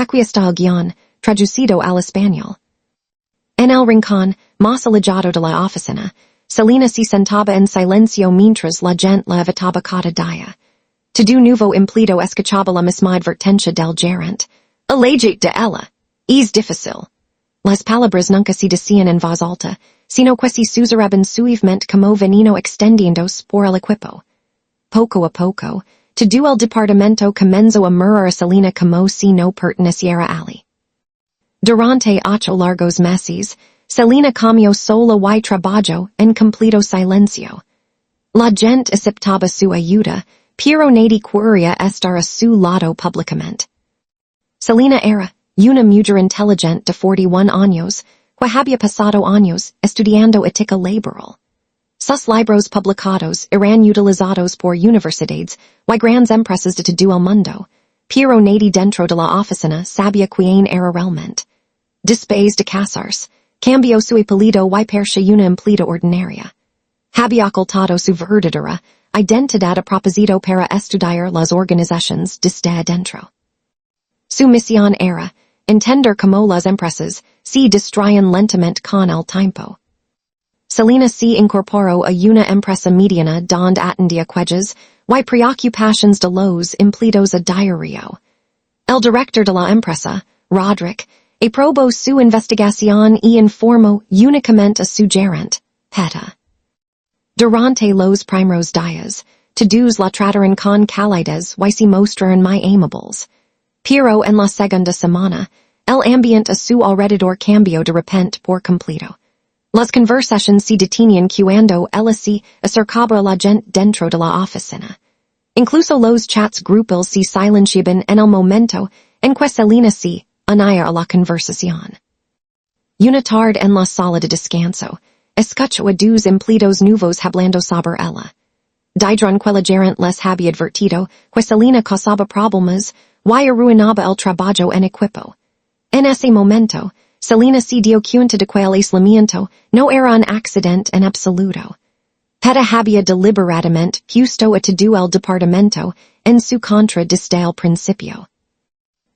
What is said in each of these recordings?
Aquí está el guión, traducido al español. En el rincón, más alejado de la oficina, Selena se sentaba en silencio mientras la gente la evitaba cada día. Todo nuevo empleado escuchaba la misma advertencia del gerente. Alejate de ella. Es difícil. Las palabras nunca se decían en voz alta, sino que se susurraban suavemente como veneno extendiéndose por el equipo. Poco a poco, todo el departamento comenzó a mirar a Selena como si no perteneciera a él. Durante 8 largos meses, Selena comió sola y trabajo en completo silencio. La gente aceptaba su ayuda, pero nadie quería estar a su lado públicamente. Selena era una mujer inteligente de 41 años, que había pasado años estudiando ética laboral. Sus libros publicados eran utilizados por universidades y grandes empresas de todo el mundo, pero nadie dentro de la oficina sabía quién era realmente. Después de casarse, cambió su apellido y perse una empleada ordinaria. Había ocultado su verdadera identidad a propósito para estudiar las organizaciones desde adentro. Su misión era entender cómo las empresas se distraen lentamente con el tiempo. Selena se incorporó a una empresa mediana donde atendía quejas y preocupaciones de los empleados a diario. El director de la empresa, Roderick, aprobó su investigación y informó únicamente a su gerente, Peta. Durante los primeros días, todos la trataron con calidez y se mostraron muy amables. Pero en la segunda semana, el ambiente a su alrededor cambió de repente por completo. Las conversaciones se detenían cuando ella se acercaba a la gente dentro de la oficina. Incluso los chats grupales se silenciaban en el momento en que Selena se unía a la conversación. Una tarde en la sala de descanso, escuchó a 2 empleados nuevos hablando sobre ella. Dijeron que la gerente les había advertido que Selena causaba problemas y arruinaba el trabajo en equipo. En ese momento, Selena se dio cuenta de que el aislamiento no era un accidente en absoluto. Peta había deliberadamente puesto a todo el departamento en su contra desde el principio.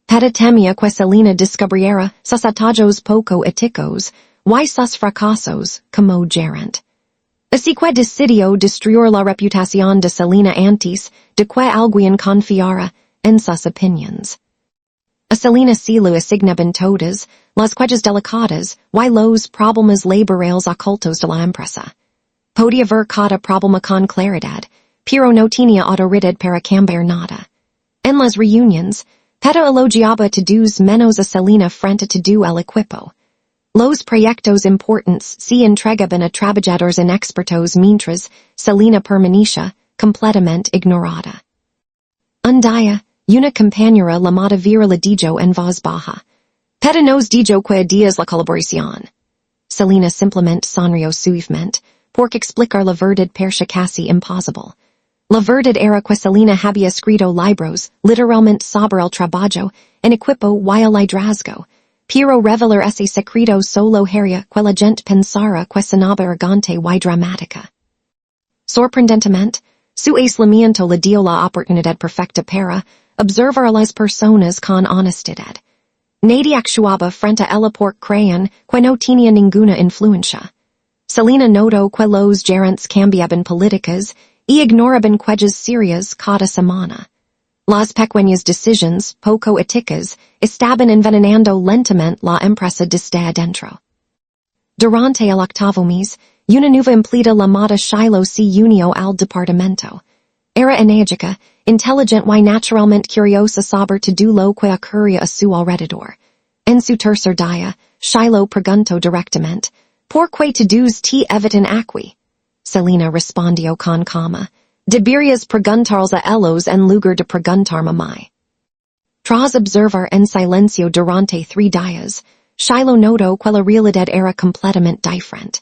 Peta temía que Selena descubriera sus atajos poco éticos y sus fracasos como gerente. Así que decidió destruir la reputación de Selena antes de que alguien confiara en sus opiniones. A Selena se le asignaban todas las quejas delicadas y los problemas laborales ocultos de la empresa. Podía ver cada problema con claridad, pero no tenía autoridad para cambiar nada. En las reuniones, Peta elogiaba a todos menos a Selena frente a todo el equipo. Los proyectos importantes se entregaban a trabajadores inexpertos mientras Selena permanecía completamente ignorada. Un día, una compañera llamada Vera le dijo en voz baja. Peta nos dijo que días la colaboración. Selena simplemente sonrió suavemente, porque explicar la verdad parecía casi imposible. La verdad era que Selena había escrito libros, literalmente sobre el trabajo, en equipo y el liderazgo, pero revelar ese secreto solo haría que la gente pensara que sonaba arrogante y dramática. Sorprendentemente, su aislamiento le dio la oportunidad perfecta para observar a las personas con honestidad. Nadie actuaba frente a ella por creían que no tenía ninguna influencia. Selena notó que los gerentes cambiaban políticas y ignoraban quejas serias cada semana. Las pequeñas decisiones poco éticas estaban envenenando lentamente la empresa desde adentro. Durante el 8º mes, una nueva empleada llamada Shiloh se unió al departamento. Era enérgica, inteligente y naturalmente curiosa sobre todo lo que ocurría a su alrededor. En su tercer día, Shiloh preguntó directamente, ¿por qué todos te evitan aquí? Selena respondió con calma, deberías preguntarles a ellos en lugar de preguntarme a mí. Tras observar en silencio durante 3 días, Shiloh notó que la realidad era completamente diferente.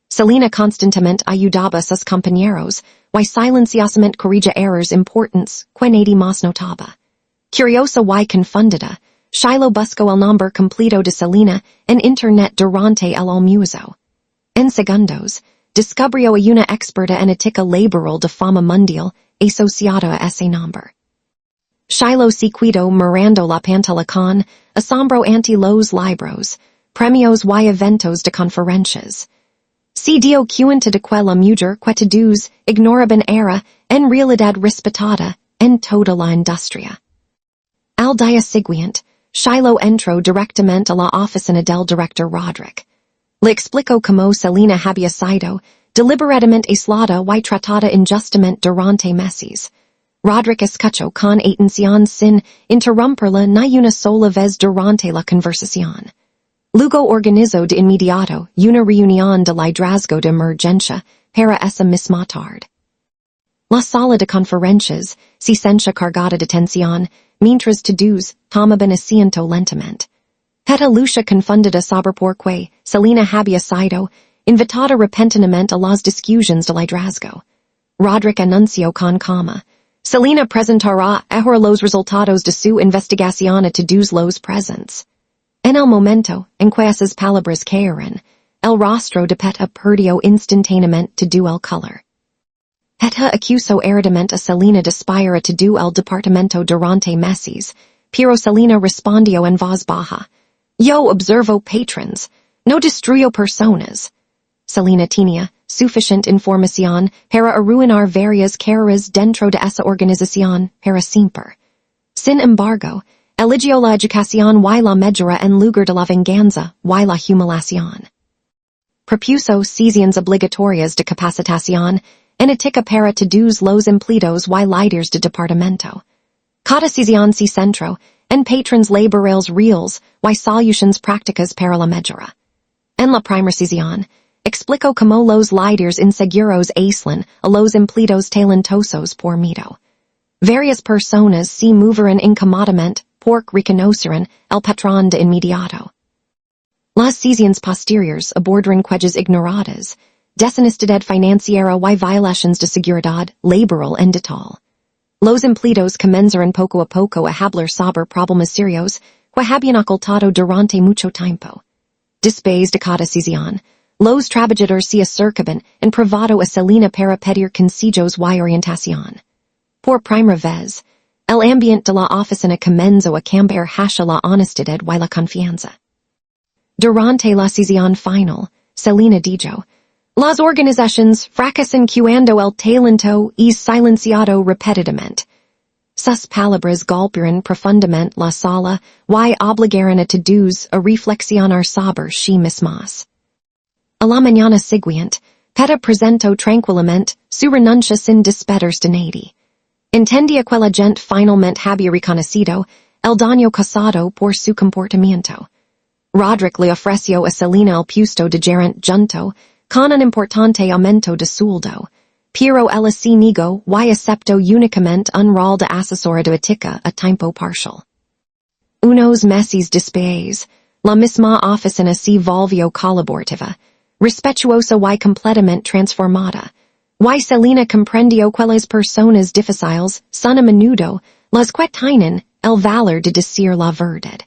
Selena constantemente ayudaba a sus compañeros y silenciosamente corrigía errores importantes que nadie más notaba. Curiosa y confundida, Shiloh buscó el nombre completo de Selena en Internet durante el almuerzo. En segundos, descubrió a una experta en ética laboral de fama mundial asociada a ese nombre. Shiloh sequido mirando la pantalla con asombro ante los libros, premios y eventos de conferencias. Si dio cuenta de que la mujer que todos ignoraban era, en realidad respetada, en toda la industria. Al día siguiente, Shiloh entró directamente a la oficina del director Roderick. Le explicó cómo Selena había sido deliberadamente aislada y tratada injustamente durante meses. Roderick escuchó con atención sin interrumpirla ni una sola vez durante la conversación. Luego organizó de inmediato una reunión de liderazgo de emergencia para esa misma tarde. La sala de conferencias se sentía cargada de tensión, mientras todos tomaban asiento lentamente. Peta lucha confundida sobre por qué Selena había sido invitada repentinamente a las discusiones de liderazgo. Roderick anunció con calma: Selena presentará ahora los resultados de su investigación a todos los presentes. En el momento en que esas palabras cayeron, el rostro de Peta perdió instantáneamente todo el color. Peta acusó aridamente a Selena de espiar a todo el departamento durante meses, pero Selena respondió en voz baja: Yo observo patrons, no destruyo personas. Selena tenía suficiente información para arruinar varias carreras dentro de esa organización para siempre. Sin embargo, eligió la educación y la medida en lugar de la venganza y la humiliación. Propuso sesiones obligatorias de capacitación en ética para todos los empleados y líderes de departamento. Cada sesión se centró en patrons laborales reales y soluciones prácticas para la medida. En la primera sesión, explicó cómo los líderes inseguros aíslan a los empleados talentosos por miedo. Varias personas se movieron incómodamente porque reconocieron el patrón de inmediato. Las sesiones posteriores abordaron quejas ignoradas, deshonestidad financiera y violaciones de seguridad laboral en detalle. Los empleados comenzaron poco a poco a hablar sobre problemas serios que habían ocultado durante mucho tiempo. Después de cada sesión, los trabajadores se acercaban en privado a Selena para pedir consejos y orientación. Por primera vez, el ambiente de la oficina comenzó a cambiar hacia la honestidad y la confianza. Durante la sesión final, Selena dijo: Las organizaciones fracasan cuando el talento es silenciado repetidamente. Sus palabras golpearon profundamente la sala y obligaron a todos a reflexionar sobre sí mismos. A la mañana siguiente, Peta presentó tranquilamente su renuncia sin despedirse de nadie. Entendía que la gente finalmente había reconocido el daño causado por su comportamiento. Roderick le ofreció a Selena el puesto de gerente junto con un importante aumento de sueldo, pero ella se negó y aceptó únicamente un rol de asesora de ética a tiempo parcial. Unos meses después, la misma oficina se volvió colaborativa, respetuosa y completamente transformada, y Selena comprendió que las personas difíciles son a menudo las que tienen el valor de decir la verdad.